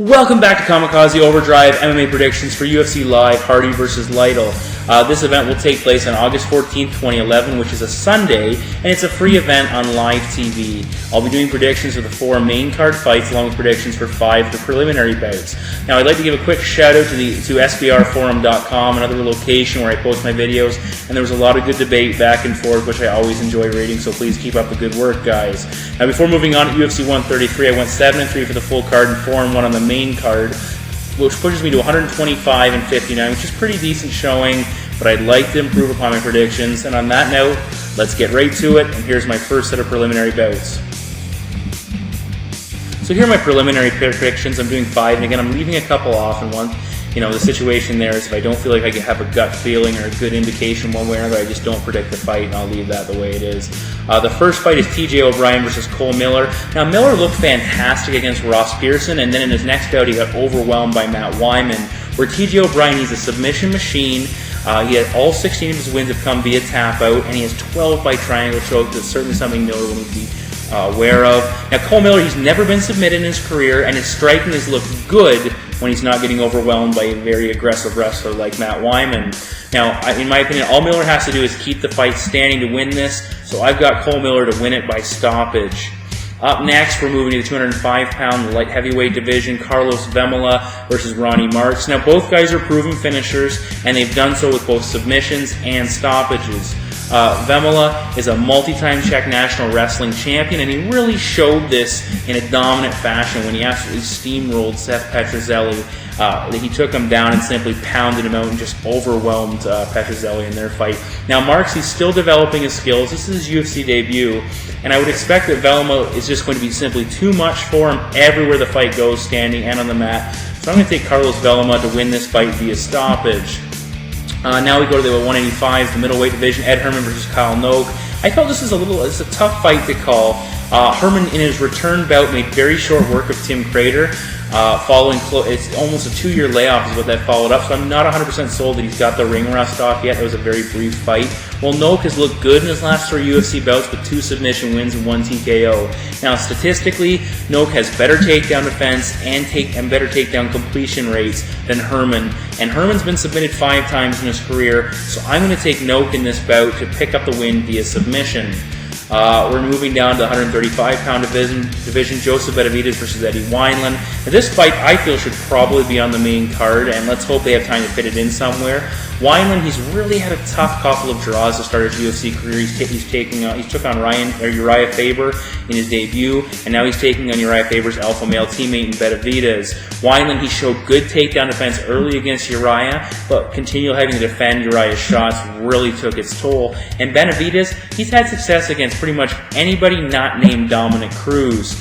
Welcome back to Kamikaze Overdrive MMA predictions for UFC Live, Hardy vs. Lytle. This event will take place on August 14th, 2011, which is a Sunday, and it's a free event on live TV. I'll be doing predictions for the 4 main card fights, along with predictions for 5 of the preliminary bouts. Now, I'd like to give a quick shout out to sbrforum.com, another location where I post my videos, and there was a lot of good debate back and forth, which I always enjoy reading, so please keep up the good work, guys. Now, before moving on to UFC 133, I went 7-3 for the full card and 4-1 on the main card, which pushes me to 125-59, which is pretty decent showing, but I'd like to improve upon my predictions. And on that note, let's get right to it, and here's my first set of preliminary bouts. So here are my preliminary predictions. I'm doing 5, and again, I'm leaving a couple off, and one, the situation there is if I don't feel like I have a gut feeling or a good indication one way or another, I just don't predict the fight, and I'll leave that the way it is. The first fight is TJ O'Brien versus Cole Miller. Now, Miller looked fantastic against Ross Pearson, and then in his next bout, he got overwhelmed by Matt Wyman. Where TJ O'Brien, he's a submission machine. He had all 16 of his wins have come via tap out, and he has 12 by triangle choke. That's certainly something Miller will need to be aware of. Now, Cole Miller, he's never been submitted in his career, and his striking has looked good when he's not getting overwhelmed by a very aggressive wrestler like Matt Wyman. Now, in my opinion, all Miller has to do is keep the fight standing to win this, so I've got Cole Miller to win it by stoppage. Up next, we're moving to the 205-pound light heavyweight division, Carlos Vemola versus Ronnie Marks. Now, both guys are proven finishers, and they've done so with both submissions and stoppages. Vemola is a multi-time Czech national wrestling champion, and he really showed this in a dominant fashion when he absolutely steamrolled Seth Petrozelli. He took him down and simply pounded him out and just overwhelmed Petrozelli in their fight. Now, Marks, he's still developing his skills. This is his UFC debut, and I would expect that Vemola is just going to be simply too much for him everywhere the fight goes, standing and on the mat. So I'm going to take Carlos Vemola to win this fight via stoppage. Now we go to the 185s, the middleweight division, Ed Herman versus Kyle Noak. I felt this is it's a tough fight to call. Herman, in his return bout, made very short work of Tim Crater. It's almost a 2-year layoff is what that followed up, so I'm not 100% sold that he's got the ring rust off yet. It was a very brief fight. Well, Noak has looked good in his last 3 UFC bouts with 2 submission wins and 1 TKO. Now, statistically, Noak has better takedown defense and better takedown completion rates than Herman. And Herman's been submitted 5 times in his career, so I'm going to take Noak in this bout to pick up the win via submission. We're moving down to the 135-pound division, Joseph Benavidez versus Eddie Wineland. Now, this fight, I feel, should probably be on the main card, and let's hope they have time to fit it in somewhere. Wineland, he's really had a tough couple of draws to start his UFC career. He took on Uriah Faber in his debut, and now he's taking on Uriah Faber's alpha male teammate in Benavidez. Wineland, he showed good takedown defense early against Uriah, but continual having to defend Uriah's shots really took its toll. And Benavidez, he's had success against pretty much anybody not named Dominic Cruz.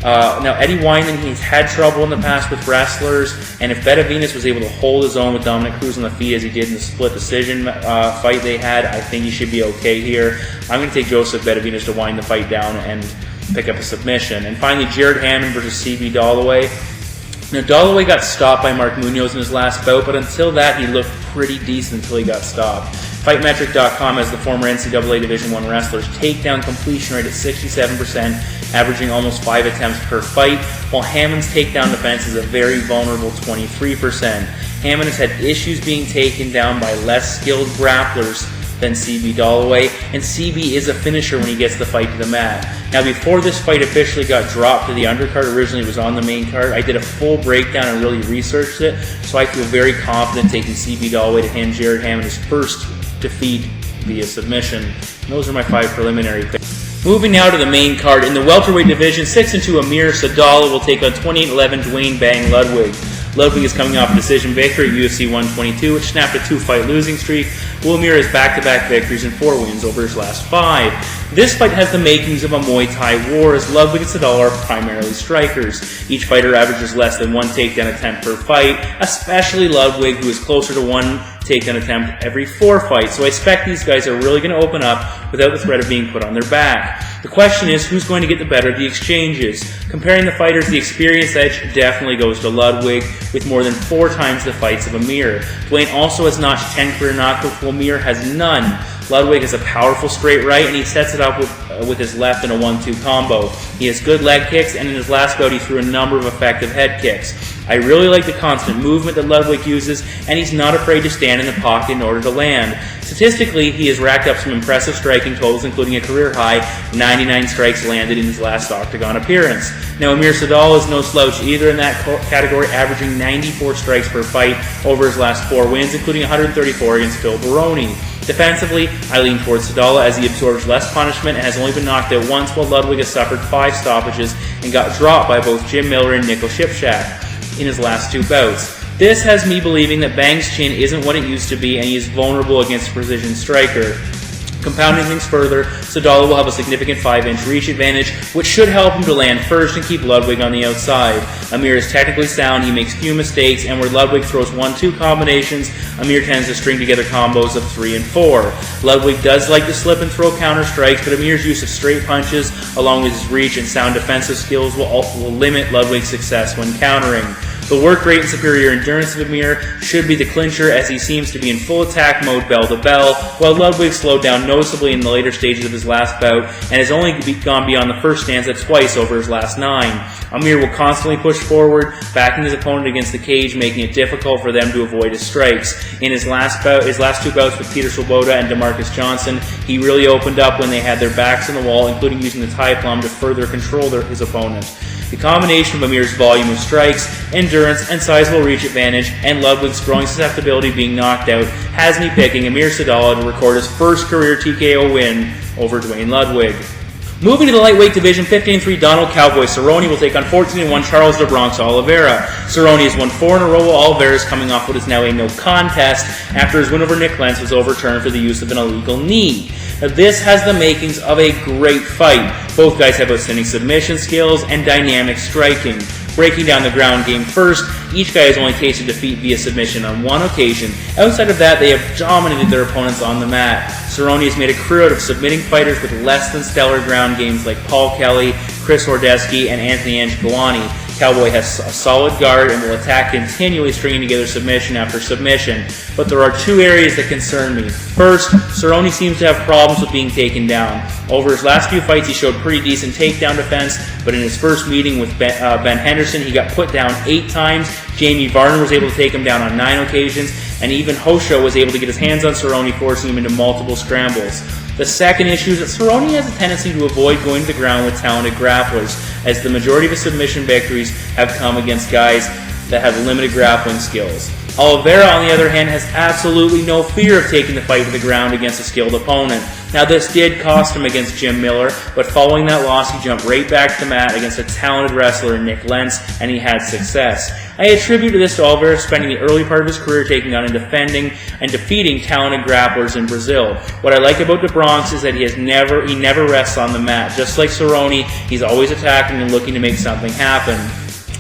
Now, Eddie Wineland, he's had trouble in the past with wrestlers, and if Benavidez was able to hold his own with Dominic Cruz on the feet as he did in the split decision fight they had, I think he should be okay here. I'm going to take Joseph Benavidez to wind the fight down and pick up a submission. And finally, Jared Hammond versus CB Dalloway. Now, Dalloway got stopped by Mark Munoz in his last bout, but until that, he looked pretty decent until he got stopped. FightMetric.com has the former NCAA Division I wrestler's takedown completion rate at 67%, averaging almost 5 attempts per fight, while Hammond's takedown defense is a very vulnerable 23%. Hammond has had issues being taken down by less skilled grapplers than CB Dalloway, and CB is a finisher when he gets the fight to the mat. Now, before this fight officially got dropped to the undercard, originally it was on the main card, I did a full breakdown and really researched it, so I feel very confident taking CB Dalloway to hand Jared Hammond his first defeat via submission. And those are my 5 preliminary picks. Moving now to the main card. In the welterweight division, 6-2 Amir Sadollah will take on 28-11 Dwayne Bang Ludwig. Ludwig is coming off a decision victory at UFC 122, which snapped a 2-fight losing streak. Amir has back-to-back victories and 4 wins over his last 5. This fight has the makings of a Muay Thai war, as Ludwig and Sadollah are primarily strikers. Each fighter averages less than 1 takedown attempt per fight, especially Ludwig, who is closer to 1 takedown attempt every 4 fights. So I expect these guys are really going to open up without the threat of being put on their back. The question is, who's going to get the better of the exchanges? Comparing the fighters, the experience edge definitely goes to Ludwig, with more than 4 times the fights of Amir. Dwayne also has notched 10 career knockouts, while Amir has none. Ludwig has a powerful straight right, and he sets it up with his left in a 1-2 combo. He has good leg kicks, and in his last bout he threw a number of effective head kicks. I really like the constant movement that Ludwig uses, and he's not afraid to stand in the pocket in order to land. Statistically, he has racked up some impressive striking totals, including a career-high 99 strikes landed in his last octagon appearance. Now, Amir Sadollah is no slouch either in that category, averaging 94 strikes per fight over his last 4 wins, including 134 against Phil Baroni. Defensively, I lean towards Sadollah as he absorbs less punishment and has only been knocked out once, while Ludwig has suffered 5 stoppages and got dropped by both Jim Miller and Nickel Shipshack in his last 2 bouts. This has me believing that Bang's chin isn't what it used to be and he is vulnerable against a precision striker. Compounding things further, Sadollah will have a significant 5-inch reach advantage, which should help him to land first and keep Ludwig on the outside. Amir is technically sound, he makes few mistakes, and where Ludwig throws 1-2 combinations, Amir tends to string together combos of 3 and 4. Ludwig does like to slip and throw counter strikes, but Amir's use of straight punches, along with his reach and sound defensive skills, will limit Ludwig's success when countering. The work rate and superior endurance of Amir should be the clincher, as he seems to be in full attack mode bell to bell, while Ludwig slowed down noticeably in the later stages of his last bout and has only gone beyond the first stanza twice over his last 9. Amir will constantly push forward, backing his opponent against the cage, making it difficult for them to avoid his strikes. In his last 2 bouts with Peter Swoboda and DeMarcus Johnson, he really opened up when they had their backs on the wall, including using the Thai plum to further control his opponent. The combination of Amir's volume of strikes, endurance, and sizable reach advantage, and Ludwig's growing susceptibility to being knocked out, has me picking Amir Sadollah to record his first career TKO win over Duane Ludwig. Moving to the lightweight division, 15-3 Donald Cowboy Cerrone will take on 14-1 Charles de Bronx Oliveira. Cerrone has won 4 in a row, while Oliveira is coming off what is now a no contest after his win over Nick Lentz was overturned for the use of an illegal knee. Now, this has the makings of a great fight. Both guys have outstanding submission skills and dynamic striking. Breaking down the ground game first, each guy has only tasted defeat via submission on 1 occasion. Outside of that, they have dominated their opponents on the mat. Cerrone has made a career out of submitting fighters with less than stellar ground games like Paul Kelly, Chris Hordeski, and Anthony Angiolani. Cowboy has a solid guard and will attack continually, stringing together submission after submission. But there are 2 areas that concern me. First, Cerrone seems to have problems with being taken down. Over his last few fights, he showed pretty decent takedown defense, but in his first meeting with Ben Henderson, he got put down 8 times. Jamie Varner was able to take him down on 9 occasions, and even Hosho was able to get his hands on Cerrone, forcing him into multiple scrambles. The second issue is that Cerrone has a tendency to avoid going to the ground with talented grapplers, as the majority of his submission victories have come against guys that have limited grappling skills. Oliveira, on the other hand, has absolutely no fear of taking the fight to the ground against a skilled opponent. Now, this did cost him against Jim Miller, but following that loss, he jumped right back to the mat against a talented wrestler in Nick Lentz, and he had success. I attribute this to Oliveira spending the early part of his career taking on and defending and defeating talented grapplers in Brazil. What I like about de Bronx is that he never rests on the mat. Just like Cerrone, he's always attacking and looking to make something happen.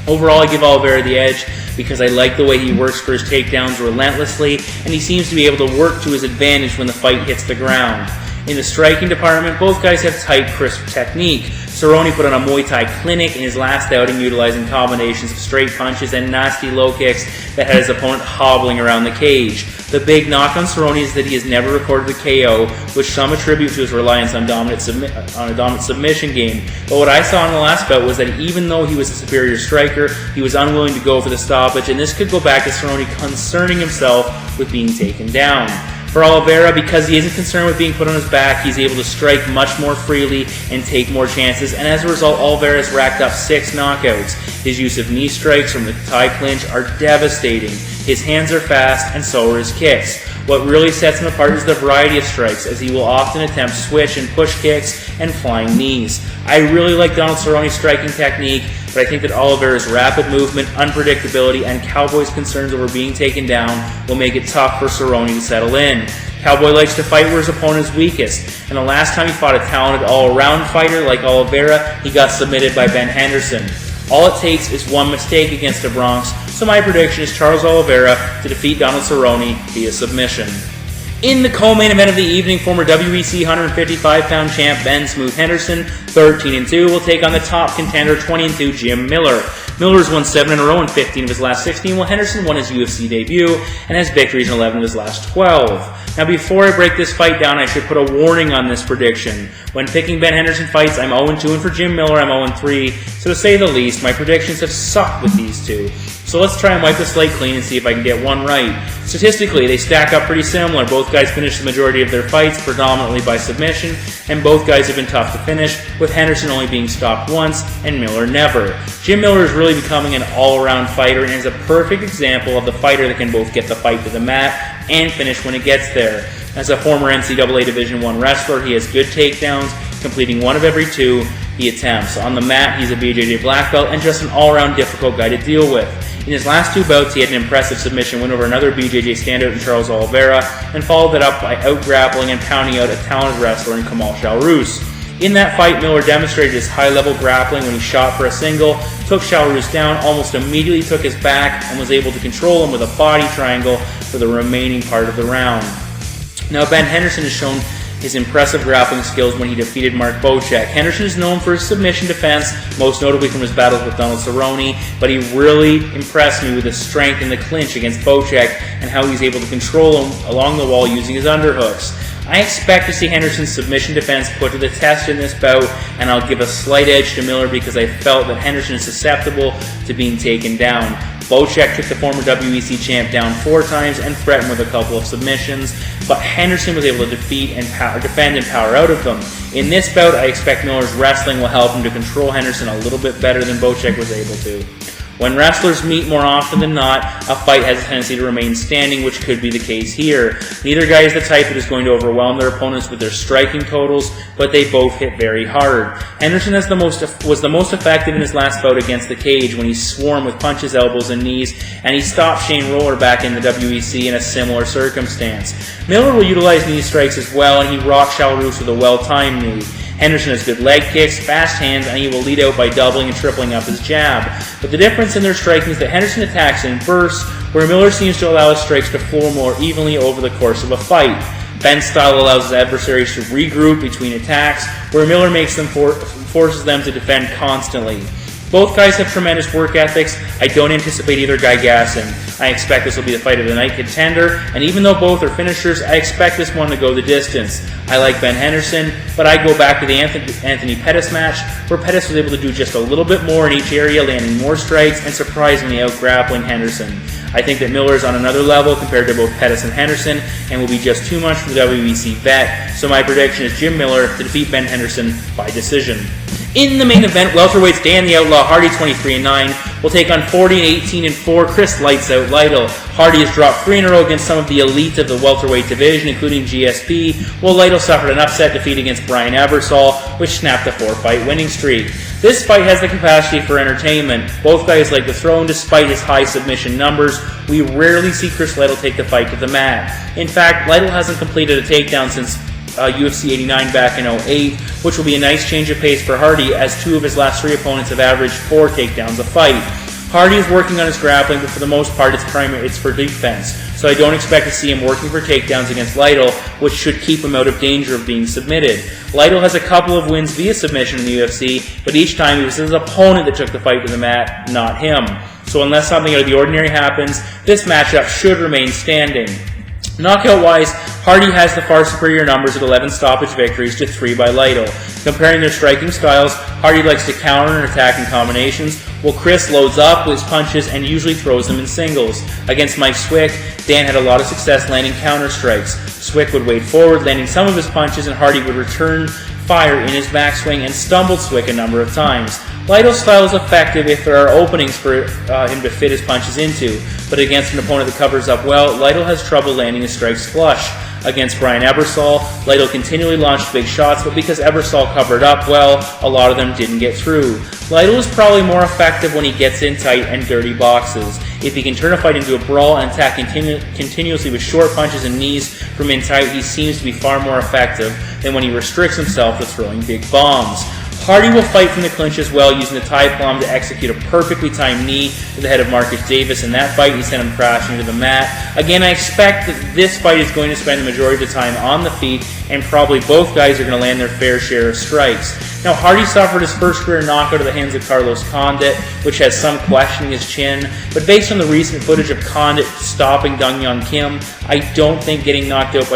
Overall, I give Oliveira the edge because I like the way he works for his takedowns relentlessly, and he seems to be able to work to his advantage when the fight hits the ground. In the striking department, both guys have tight, crisp technique. Cerrone put on a Muay Thai clinic in his last outing, utilizing combinations of straight punches and nasty low kicks that had his opponent hobbling around the cage. The big knock on Cerrone is that he has never recorded a KO, which some attribute to his reliance on a dominant submission game. But what I saw in the last bout was that even though he was a superior striker, he was unwilling to go for the stoppage, and this could go back to Cerrone concerning himself with being taken down. For Oliveira, because he isn't concerned with being put on his back, he's able to strike much more freely and take more chances, and as a result, Oliveira has racked up 6 knockouts. His use of knee strikes from the Thai clinch are devastating. His hands are fast, and so are his kicks. What really sets him apart is the variety of strikes, as he will often attempt switch and push kicks and flying knees. I really like Donald Cerrone's striking technique, but I think that Oliveira's rapid movement, unpredictability, and Cowboy's concerns over being taken down will make it tough for Cerrone to settle in. Cowboy likes to fight where his opponent is weakest, and the last time he fought a talented all-around fighter like Oliveira, he got submitted by Ben Henderson. All it takes is one mistake against the Bronx, so my prediction is Charles Oliveira to defeat Donald Cerrone via submission. In the co-main event of the evening, former WEC 155-pound champ Ben Smooth Henderson, 13-2, will take on the top contender 20-2 Jim Miller. Miller's won 7 in a row in 15 of his last 16, while Henderson won his UFC debut and has victories in 11 of his last 12. Now, before I break this fight down, I should put a warning on this prediction. When picking Ben Henderson fights, I'm 0-2, and for Jim Miller, I'm 0-3. So to say the least, my predictions have sucked with these two. So let's try and wipe the slate clean and see if I can get one right. Statistically, they stack up pretty similar. Both guys finished the majority of their fights predominantly by submission, and both guys have been tough to finish, with Henderson only being stopped once and Miller never. Jim Miller is really becoming an all-around fighter and is a perfect example of the fighter that can both get the fight to the mat and finish when it gets there. As a former NCAA Division I wrestler, he has good takedowns, completing one of every two he attempts. On the mat, he's a BJJ black belt and just an all-around difficult guy to deal with. In his last two bouts, he had an impressive submission win over another BJJ standout in Charles Oliveira, and followed that up by out-grappling and pounding out a talented wrestler in Kamal Shalroos. In that fight, Miller demonstrated his high-level grappling when he shot for a single, took Shalroos down, almost immediately took his back, and was able to control him with a body triangle for the remaining part of the round. Now, Ben Henderson has shown his impressive grappling skills when he defeated Mark Bocek. Henderson is known for his submission defense, most notably from his battles with Donald Cerrone, but he really impressed me with his strength in the clinch against Bocek and how he's able to control him along the wall using his underhooks. I expect to see Henderson's submission defense put to the test in this bout, and I'll give a slight edge to Miller because I felt that Henderson is susceptible to being taken down. Bocek took the former WEC champ down 4 times and threatened with a couple of submissions, but Henderson was able to defend and power out of them. In this bout, I expect Miller's wrestling will help him to control Henderson a little bit better than Bocek was able to. When wrestlers meet more often than not, a fight has a tendency to remain standing, which could be the case here. Neither guy is the type that is going to overwhelm their opponents with their striking totals, but they both hit very hard. Henderson was the most effective in his last bout against the cage when he swarmed with punches, elbows, and knees, and he stopped Shane Roller back in the WEC in a similar circumstance. Miller will utilize knee strikes as well, and he rocked Shalroos with a well-timed knee. Henderson has good leg kicks, fast hands, and he will lead out by doubling and tripling up his jab. But the difference in their striking is that Henderson attacks in bursts, where Miller seems to allow his strikes to flow more evenly over the course of a fight. Ben's style allows his adversaries to regroup between attacks, where Miller makes them forces them to defend constantly. Both guys have tremendous work ethics. I don't anticipate either guy gassing. I expect this will be the fight of the night contender, and even though both are finishers, I expect this one to go the distance. I like Ben Henderson, but I go back to the Anthony Pettis match, where Pettis was able to do just a little bit more in each area, landing more strikes and surprisingly out-grappling Henderson. I think that Miller is on another level compared to both Pettis and Henderson, and will be just too much for the WEC vet, so my prediction is Jim Miller to defeat Ben Henderson by decision. In the main event, welterweights Dan the Outlaw Hardy 23-9 will take on 40-18-4 Chris Lights Out Lytle. Hardy has dropped 3 in a row against some of the elite of the welterweight division, including GSP, while Lytle suffered an upset defeat against Brian Ebersol, which snapped a 4-fight winning streak. This fight has the capacity for entertainment. Both guys like to throw, and despite his high submission numbers, we rarely see Chris Lytle take the fight to the mat. In fact, Lytle hasn't completed a takedown since UFC 89 back in 2008, which will be a nice change of pace for Hardy, as 2 of his last 3 opponents have averaged 4 takedowns a fight. Hardy is working on his grappling, but for the most part it's for defense, so I don't expect to see him working for takedowns against Lytle, which should keep him out of danger of being submitted. Lytle has a couple of wins via submission in the UFC, but each time it was his opponent that took the fight to the mat, not him. So unless something out of the ordinary happens, this matchup should remain standing. Knockout-wise, Hardy has the far superior numbers at 11 stoppage victories to 3 by Lytle. Comparing their striking styles, Hardy likes to counter and attack in combinations, while Chris loads up with his punches and usually throws them in singles. Against Mike Swick, Dan had a lot of success landing counter strikes. Swick would wade forward, landing some of his punches, and Hardy would return fire in his backswing and stumbled Swick a number of times. Lytle's style is effective if there are openings for him to fit his punches into, but against an opponent that covers up well, Lytle has trouble landing his strikes flush. Against Brian Ebersol, Lytle continually launched big shots, but because Ebersol covered up well, a lot of them didn't get through. Lytle is probably more effective when he gets in tight and dirty boxes. If he can turn a fight into a brawl and attack continuously with short punches and knees from in tight, he seems to be far more effective than when he restricts himself to throwing big bombs. Hardy will fight from the clinch as well, using the tie plum to execute a perfectly timed knee to the head of Marcus Davis. In that fight, he sent him crashing to the mat. Again, I expect that this fight is going to spend the majority of the time on the feet, and probably both guys are going to land their fair share of strikes. Now, Hardy suffered his first career knockout at the hands of Carlos Condit, which has some questioning his chin, but based on the recent footage of Condit stopping Dong Yeon Kim, I don't think getting knocked out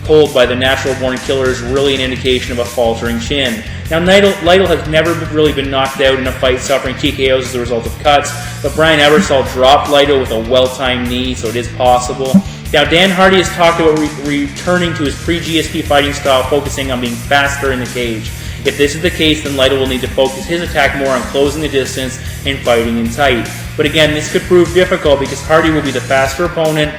cold by the natural-born killer is really an indication of a faltering chin. Now, Lytle has never really been knocked out in a fight, suffering TKOs as a result of cuts, but Brian Ebersol dropped Lytle with a well-timed knee, so it is possible. Now, Dan Hardy has talked about returning to his pre-GSP fighting style, focusing on being faster in the cage. If this is the case, then Lytle will need to focus his attack more on closing the distance and fighting in tight. But again, this could prove difficult because Hardy will be the faster opponent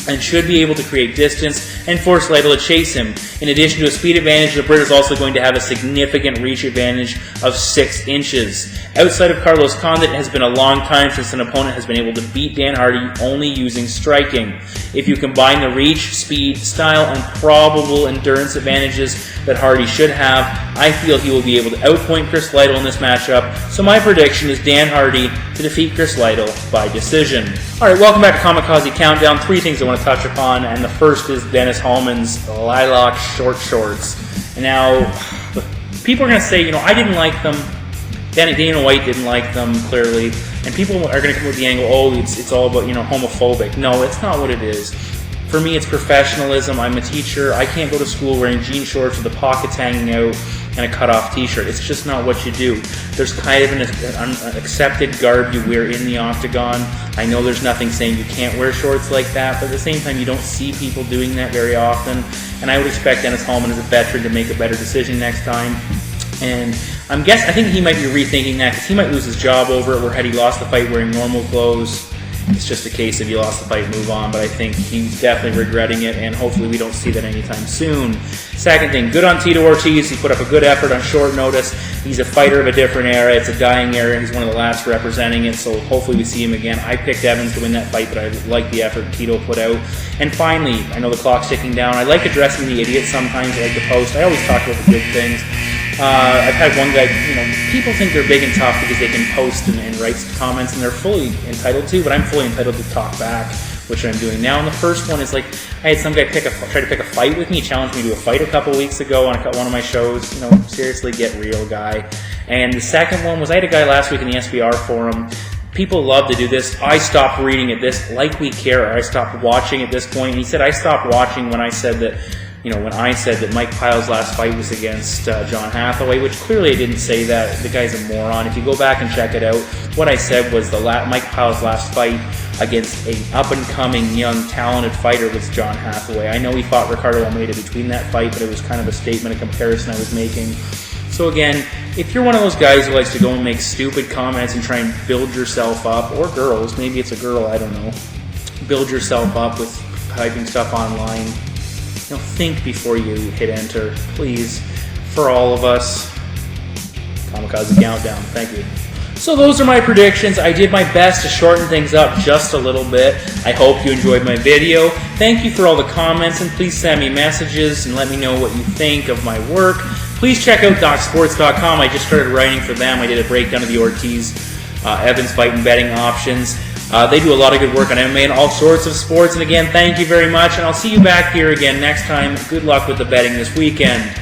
and should be able to create distance and force Lytle to chase him. In addition to a speed advantage, the Brit is also going to have a significant reach advantage of 6 inches. Outside of Carlos Condit, it has been a long time since an opponent has been able to beat Dan Hardy only using striking. If you combine the reach, speed, style, and probable endurance advantages that Hardy should have, I feel he will be able to outpoint Chris Lytle in this matchup. So my prediction is Dan Hardy to defeat Chris Lytle by decision. Alright, welcome back to Kamikaze Countdown. 3 things I want to touch upon, and the first is Dennis Hallman's lilac short shorts. Now, people are going to say, I didn't like them. Dana White didn't like them, clearly. And people are going to come with the angle, it's all about, homophobic. No, it's not what it is. For me, it's professionalism. I'm a teacher. I can't go to school wearing jean shorts with the pockets hanging out and a cut-off t-shirt. It's just not what you do. There's kind of an accepted garb you wear in the octagon. I know there's nothing saying you can't wear shorts like that, but at the same time, you don't see people doing that very often. And I would expect Dennis Hallman as a veteran to make a better decision next time. And I think he might be rethinking that because he might lose his job over it, where had he lost the fight wearing normal clothes, it's just a case of you lost the fight, move on. But I think he's definitely regretting it, and hopefully we don't see that anytime soon. Second thing, good on Tito Ortiz. He put up a good effort on short notice. He's a fighter of a different era. It's a dying era. He's one of the last representing it, so hopefully we see him again. I picked Evans to win that fight, but I like the effort Tito put out. And finally, I know the clock's ticking down. I like addressing the idiots sometimes. I like to post. I always talk about the good things. I've had one guy, people think they're big and tough because they can post and write comments, and they're fully entitled to, but I'm fully entitled to talk back, which I'm doing now. And the first one is I had some guy try to pick a fight with me. He challenged me to a fight a couple weeks ago on one of my shows. Seriously, get real, guy. And the second one was I had a guy last week in the SBR forum. People love to do this. I stopped reading at this, like we care, or I stopped watching at this point. And he said I stopped watching when I said that Mike Pyle's last fight was against John Hathaway, which clearly I didn't say that. The guy's a moron. If you go back and check it out, what I said was Mike Pyle's last fight against an up-and-coming, young, talented fighter was John Hathaway. I know he fought Ricardo Almeida between that fight, but it was kind of a statement, a comparison I was making. So again, if you're one of those guys who likes to go and make stupid comments and try and build yourself up, or girls, maybe it's a girl, I don't know, build yourself up with typing stuff online, think before you hit enter, please. For all of us, Kamikaze Countdown. Thank you. So those are my predictions. I did my best to shorten things up just a little bit. I hope you enjoyed my video. Thank you for all the comments, and please send me messages and let me know what you think of my work. Please check out DocSports.com. I just started writing for them. I did a breakdown of the Ortiz Evans fight and betting options. They do a lot of good work on MMA and all sorts of sports. And again, thank you very much, and I'll see you back here again next time. Good luck with the betting this weekend.